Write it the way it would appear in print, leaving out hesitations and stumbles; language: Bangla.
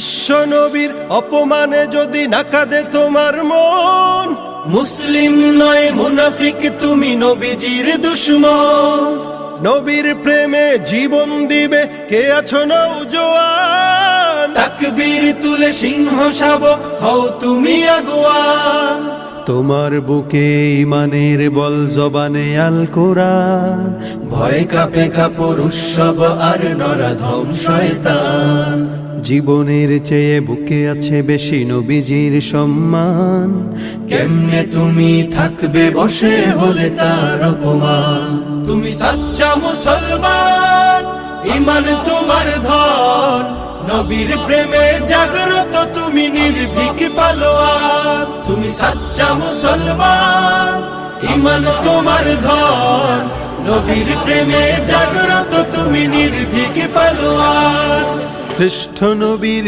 বিশ্ব নবীর অপমানে যদি না কাঁদে তোমার মন, মুসলিম নয় মুনাফিক তুমি নবীজির দুশমন। নবীর প্রেমে জীবন দিবে কে আছো নওজোয়ান, তাকবীর তুলে সিংহ শাবক হও তুমি আগুয়ান। তোমার বুকে ইমানের বল জবানে আল কোরআন, ভয় কাঁপে কাপড় উৎসব আর নরাধম শয়তান। জীবনের চেয়ে বুকে আছে বেশি নবীজির সম্মান, কেমনে তুমি থাকবে বসে হলে তার অপমান। তুমি সাচ্চা মুসলমান, ইমান তোমার ধন, নবীর প্রেমে জাগ্রত তুমি নির্ভীক পালোয়ান। তুমি সাচ্চা মুসলমান, ইমান তোমার ধন, নবীর প্রেমে জাগ্রত তুমি নির্ভীক পালোয়ান। শ্রেষ্ঠ নবীর